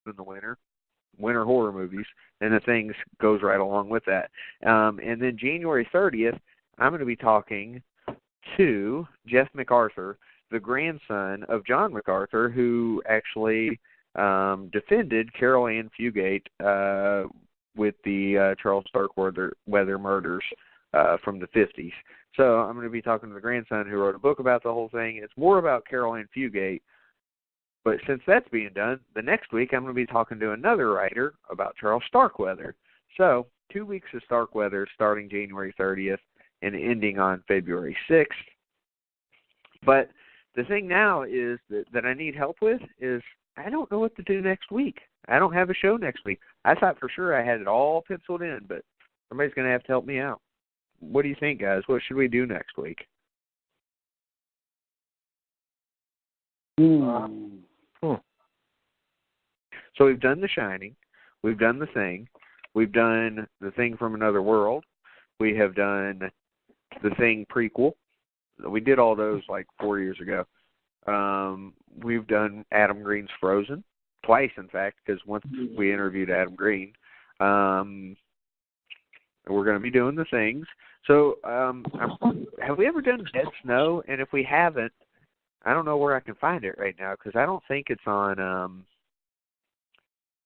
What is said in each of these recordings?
in the winter horror movies, and The Thing goes right along with that. And then January 30th, I'm going to be talking to Jeff MacArthur, the grandson of John MacArthur, who actually defended Carol Ann Fugate with the Charles Starkweather murders from the 50s. So I'm going to be talking to the grandson who wrote a book about the whole thing. It's more about Carol Ann Fugate, but since that's being done, the next week I'm going to be talking to another writer about Charles Starkweather. So 2 weeks of Starkweather starting January 30th and ending on February 6th. But the thing now is that I need help with is I don't know what to do next week. I don't have a show next week. I thought for sure I had it all penciled in, but somebody's going to have to help me out. What do you think, guys? What should we do next week? So we've done The Shining. We've done The Thing. We've done The Thing from Another World. We have done The Thing prequel. We did all those like 4 years ago. We've done Adam Green's Frozen, twice in fact, because once we interviewed Adam Green. We're going to be doing The Things. So have we ever done Dead Snow? And if we haven't, I don't know where I can find it right now because I don't think it's on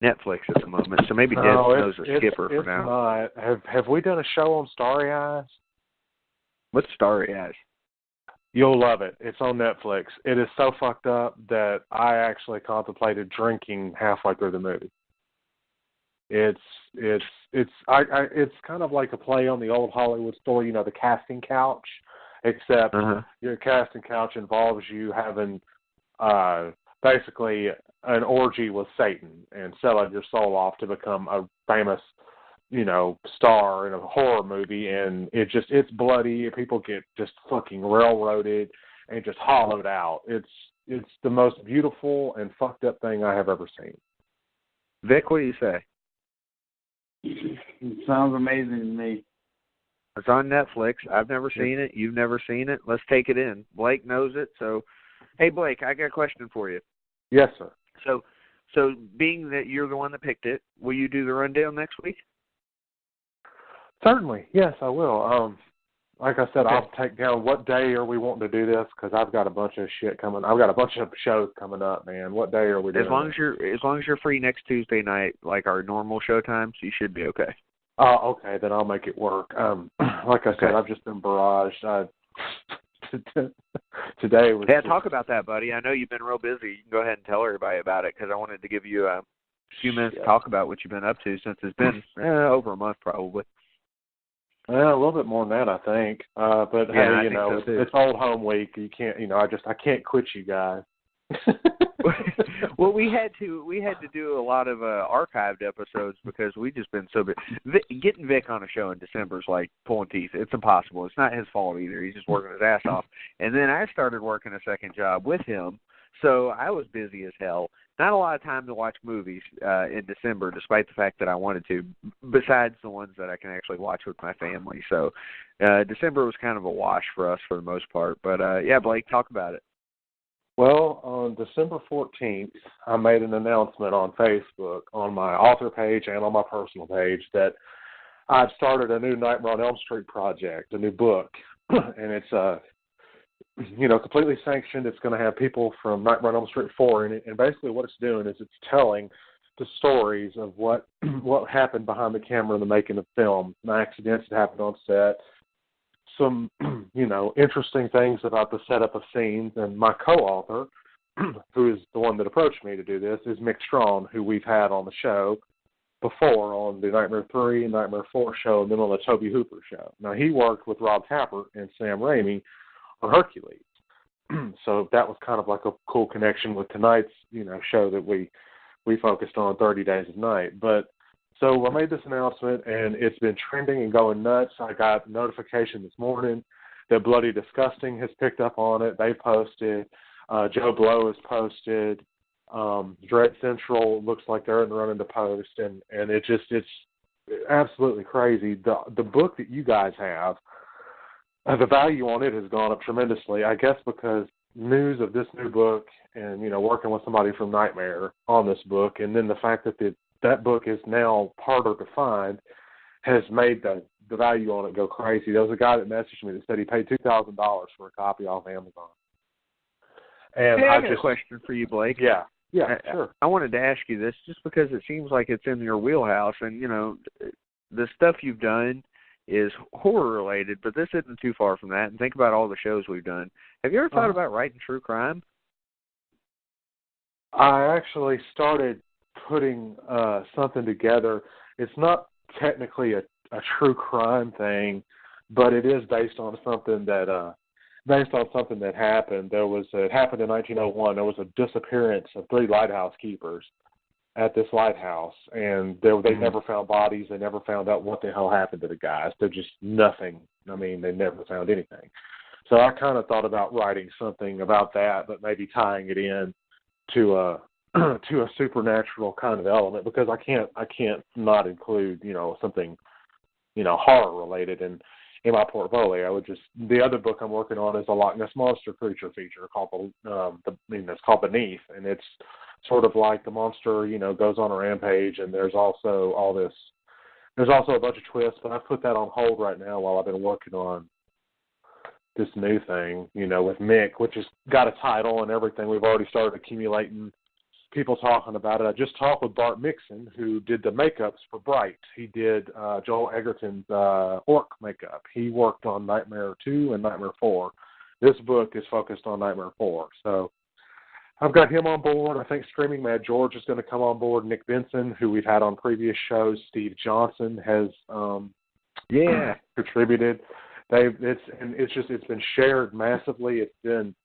Netflix at the moment. So maybe Dead Snow's a skipper for now. Not. Have we done a show on Starry Eyes? What's Starry Eyes? You'll love it. It's on Netflix. It is so fucked up that I actually contemplated drinking halfway through the movie. It's kind of like a play on the old Hollywood story, the casting couch, except your casting couch involves you having basically an orgy with Satan and selling your soul off to become a famous, star in a horror movie, and it's bloody. People get just fucking railroaded and just hollowed out. It's the most beautiful and fucked up thing I have ever seen. Vic, what do you say? It sounds amazing to me. It's on Netflix. I've never seen it. You've never seen it. Let's take it in. Blake knows it. So, hey, Blake, I got a question for you. Yes, sir. So being that you're the one that picked it, will you do the rundown next week? Certainly. Yes, I will. Like I said, okay. I'll take down what day are we wanting to do this because I've got a bunch of shit coming. I've got a bunch of shows coming up, man. What day are we doing? As long as you're free next Tuesday night, like our normal show times, you should be okay. Okay, then I'll make it work. Like I said, I've just been barraged. Today was. Yeah, talk about that, buddy. I know you've been real busy. You can go ahead and tell everybody about it because I wanted to give you a few minutes to talk about what you've been up to since it's been over a month probably. Well, a little bit more than that, I think. But yeah, hey, it's old home week. You can't, I can't quit you guys. Well, we had to do a lot of archived episodes because we just been so busy. Getting Vic on a show in December is like pulling teeth. It's impossible. It's not his fault either. He's just working his ass off. And then I started working a second job with him, so I was busy as hell. Not a lot of time to watch movies in December, despite the fact that I wanted to, besides the ones that I can actually watch with my family. So December was kind of a wash for us for the most part. But, yeah, Blake, talk about it. Well, on December 14th, I made an announcement on Facebook, on my author page and on my personal page, that I've started a new Nightmare on Elm Street project, a new book. And it's completely sanctioned. It's going to have people from Nightmare on Elm Street 4 in it. And basically what it's doing is it's telling the stories of what happened behind the camera in the making of film, the accidents that happened on set, some, interesting things about the setup of scenes. And my co-author, who is the one that approached me to do this, is Mick Strawn, who we've had on the show before on the Nightmare 3 and Nightmare 4 show and then on the Toby Hooper show. Now, he worked with Rob Tapert and Sam Raimi on Hercules. So that was kind of like a cool connection with tonight's, show that we focused on 30 Days of Night. But so I made this announcement, and it's been trending and going nuts. I got notification this morning that Bloody Disgusting has picked up on it. They posted. Joe Blow has posted. Dread Central looks like they're in the running to post, and it's absolutely crazy. The book that you guys have, the value on it has gone up tremendously, I guess because news of this new book and, working with somebody from Nightmare on this book, and then the fact that that book is now harder to find has made the value on it go crazy. There was a guy that messaged me that said he paid $2,000 for a copy off Amazon. And hey, I got a question for you, Blake. Yeah, sure. I wanted to ask you this just because it seems like it's in your wheelhouse, and, the stuff you've done is horror-related, but this isn't too far from that, and think about all the shows we've done. Have you ever thought about writing true crime? I actually started putting something together. It's not technically a true crime thing, but it is based on something that happened. It happened in 1901. There was a disappearance of 3 lighthouse keepers at this lighthouse, and they never found bodies. They never found out what the hell happened to the guys. They're just nothing. I mean, they never found anything. So I kind of thought about writing something about that, but maybe tying it in to a supernatural kind of element, because I can't not include something horror related in my portfolio. The other book I'm working on is a Loch Ness Monster creature feature called it's called Beneath, and it's sort of like the monster goes on a rampage, and there's also a bunch of twists, but I've put that on hold right now while I've been working on this new thing, with Mick, which has got a title and everything. We've already started accumulating people talking about it. I just talked with Bart Mixon, who did the makeups for Bright. He did Joel Egerton's orc makeup. He worked on Nightmare 2 and Nightmare 4. This book is focused on Nightmare 4. So I've got him on board. I think Screaming Mad George is going to come on board. Nick Benson, who we've had on previous shows. Steve Johnson has contributed. It's been shared massively. It's been,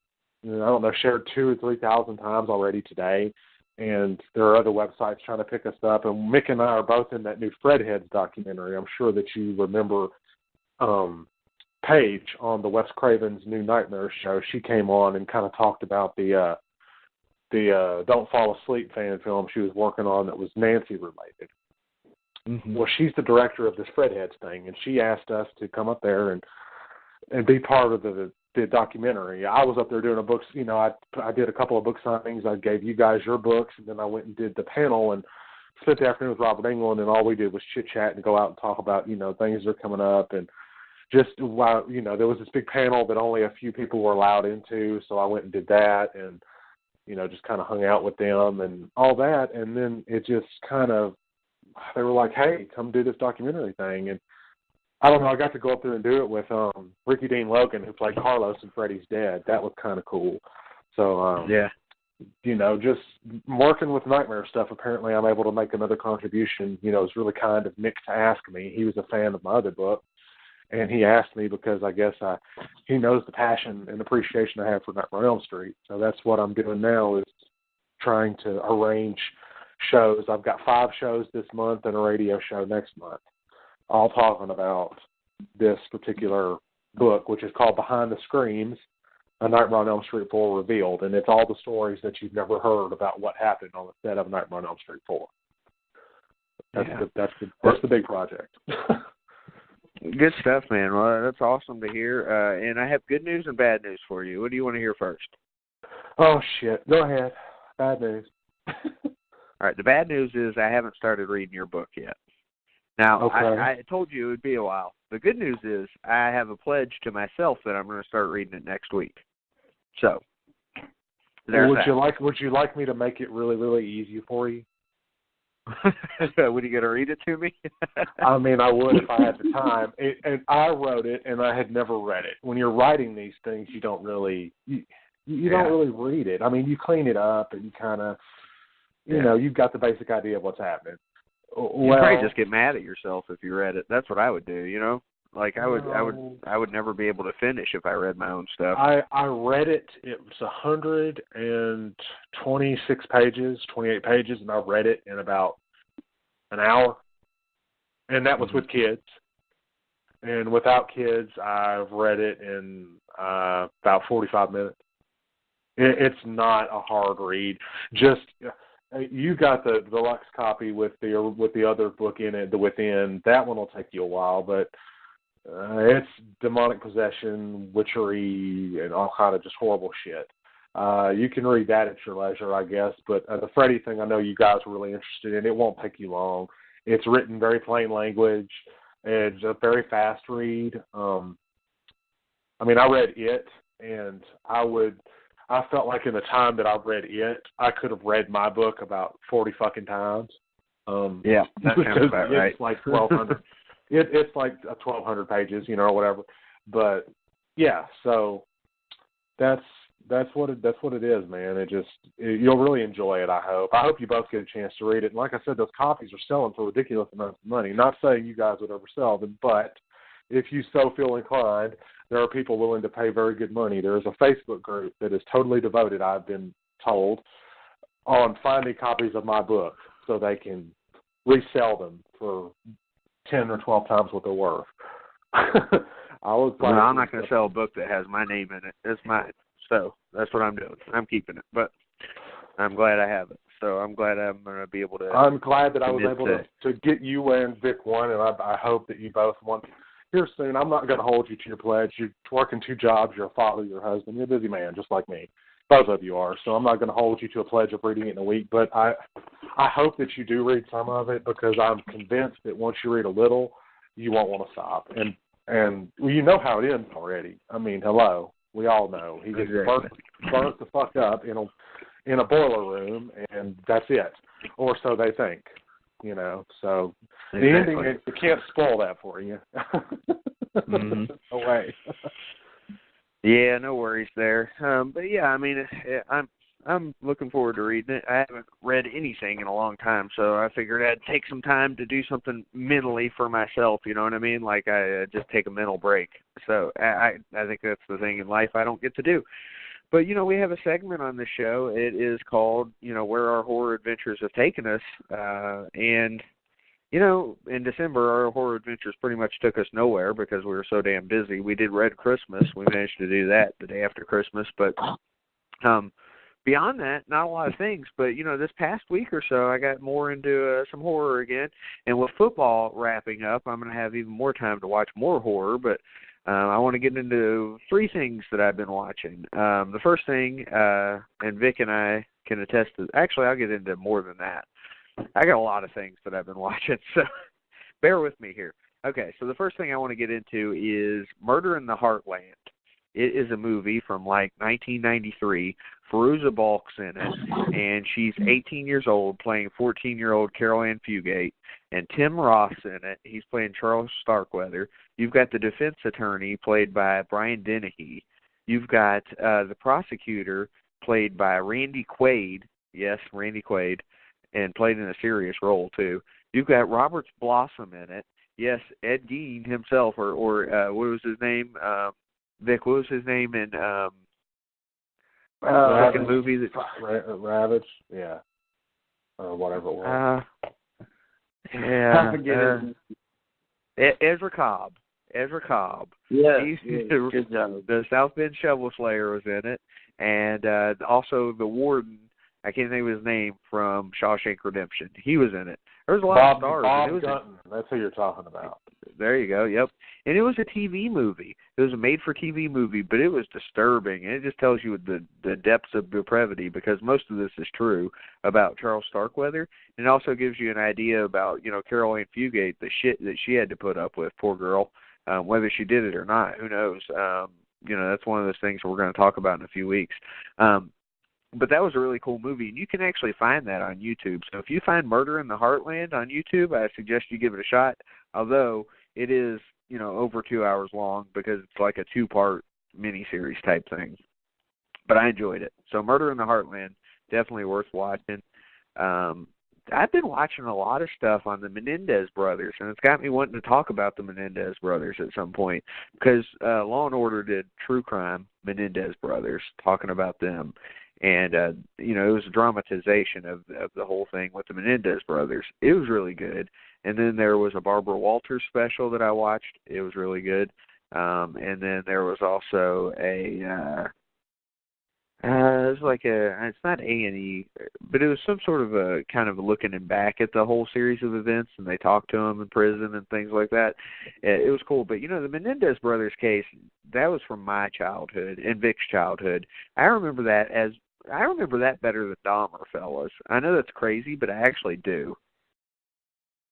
shared 2,000 or 3,000 times already today. And there are other websites trying to pick us up. And Mick and I are both in that new Fredheads documentary. I'm sure that you remember Paige on the Wes Craven's new Nightmare show. She came on and kind of talked about the Don't Fall Asleep fan film she was working on that was Nancy related. Mm-hmm. Well, she's the director of this Fredheads thing, and she asked us to come up there and be part of the documentary. I was up there doing a book. I did a couple of book signings. I gave you guys your books, and then I went and did the panel and spent the afternoon with Robert Englund, and all we did was chit-chat and go out and talk about, things that are coming up. And just, there was this big panel that only a few people were allowed into, so I went and did that and, just kind of hung out with them and all that. And then it just kind of, they were like, hey, come do this documentary thing. And I don't know, I got to go up there and do it with Ricky Dean Logan, who played Carlos in Freddy's Dead. That was kind of cool. So, just working with Nightmare stuff, apparently I'm able to make another contribution. It's really kind of Mick to ask me. He was a fan of my other book, and he asked me because I guess he knows the passion and appreciation I have for Nightmare on Elm Street. So that's what I'm doing now, is trying to arrange shows. I've got 5 shows this month and a radio show next month, all talking about this particular book, which is called Behind the Screams, A Nightmare on Elm Street 4 Revealed, and it's all the stories that you've never heard about what happened on the set of Nightmare on Elm Street 4. That's the big project. Good stuff, man. Well, that's awesome to hear. And I have good news and bad news for you. What do you want to hear first? Oh, shit. Go ahead. Bad news. All right. The bad news is I haven't started reading your book yet. Now, okay. I told you it would be a while. The good news is I have a pledge to myself that I'm going to start reading it next week. So, there's that. Would you like me to make it really, really easy for you? Would you going to read it to me? I mean, I would if I had the time. And I wrote it, and I had never read it. When you're writing these things, you don't really you don't really read it. I mean, you clean it up, and you kind of, you've got the basic idea of what's happening. You'd probably just get mad at yourself if you read it. That's what I would do, Like I would never be able to finish if I read my own stuff. I read it. It was 126 pages, 28 pages, and I read it in about an hour. And that was with kids. And without kids, I've read it in about 45 minutes. It's not a hard read. Just you got the deluxe copy with the other book in it, The Within. That one will take you a while, but it's demonic possession, witchery, and all kind of just horrible shit. You can read that at your leisure, I guess. But the Freddy thing, I know you guys are really interested in. It won't take you long. It's written very plain language. It's a very fast read. I mean, I read it, and I felt like in the time that I've read it, I could have read my book about 40 fucking times. Yeah, that sounds about right. It's like 1,200. It's like 1,200 pages, or whatever. But yeah, so that's what it is, man. You'll really enjoy it. I hope you both get a chance to read it. And like I said, those copies are selling for ridiculous amounts of money. Not saying you guys would ever sell them, but if you so feel inclined, there are people willing to pay very good money. There is a Facebook group that is totally devoted, I've been told, on finding copies of my book so they can resell them for 10 or 12 times what they're worth. I'm not going to sell a book that has my name in it. It's mine. So that's what I'm doing. I'm keeping it. But I'm glad I have it. So I'm glad I'm going to be able to. I'm glad that I was able to get you and Vic one, and I hope that you both want here soon. I'm not going to hold you to your pledge. You're working 2 jobs. You're a father. You're a husband. You're a busy man, just like me. Both of you are. So I'm not going to hold you to a pledge of reading it in a week. But I hope that you do read some of it, because I'm convinced that once you read a little, you won't want to stop. And well, you know how it ends already. I mean, hello. We all know. He gets burnt the fuck up in a boiler room, and that's it. Or so they think. So exactly. The ending, it can't spoil that for you. Mm-hmm. No way. Yeah, no worries there. But yeah, I mean, I'm looking forward to reading it. I haven't read anything in a long time, so I figured I'd take some time to do something mentally for myself. You know what I mean? Like I just take a mental break. So I think that's the thing in life I don't get to do. But, we have a segment on the show. It is called, Where Our Horror Adventures Have Taken Us. And, in December, our horror adventures pretty much took us nowhere because we were so damn busy. We did Red Christmas. We managed to do that the day after Christmas. But beyond that, not a lot of things. But, this past week or so, I got more into some horror again. And with football wrapping up, I'm going to have even more time to watch more horror. But I want to get into 3 things that I've been watching. The first thing, and Vic and I can attest to, actually I'll get into more than that. I got a lot of things that I've been watching, so bear with me here. Okay, so the first thing I want to get into is Murder in the Heartland. It is a movie from like 1993. Fairuza Balk's in it, and she's 18 years old playing 14-year-old Carol Ann Fugate, and Tim Roth's in it. He's playing Charles Starkweather. You've got the defense attorney played by Brian Dennehy. You've got the prosecutor played by Randy Quaid. Yes, Randy Quaid, and played in a serious role too. You've got Robert Blossom in it. Yes, Ed Gein himself, or what was his name? Vic, what was his name in second movie? Ravage, yeah, or whatever it was. Yeah, Ezra Cobb. Yeah, good job. The South Bend Shovel Slayer was in it, and also the warden. I can't think of his name from Shawshank Redemption. He was in it. There was a lot of stars. Bob Gunton. That's who you're talking about. There you go. Yep. And it was a TV movie. It was a made-for-TV movie, but it was disturbing. And it just tells you the depths of depravity, because most of this is true about Charles Starkweather. And it also gives you an idea about, Carol Ann Fugate, the shit that she had to put up with, poor girl, whether she did it or not. Who knows? That's one of those things we're going to talk about in a few weeks. But that was a really cool movie, and you can actually find that on YouTube. So if you find Murder in the Heartland on YouTube, I suggest you give it a shot, although it is, over 2 hours long because it's like a 2-part miniseries type thing. But I enjoyed it. So Murder in the Heartland, definitely worth watching. I've been watching a lot of stuff on the Menendez brothers, and it's got me wanting to talk about the Menendez brothers at some point, because Law & Order did True Crime, Menendez brothers, talking about them. And, it was a dramatization of the whole thing with the Menendez brothers. It was really good. And then there was a Barbara Walters special that I watched. It was really good. And then there was also a It's like it's not A&E, but it was some sort of a kind of looking back at the whole series of events, and they talked to him in prison and things like that. It was cool. But, the Menendez brothers case, that was from my childhood and Vic's childhood. I remember that better than Dahmer, fellas. I know that's crazy, but I actually do.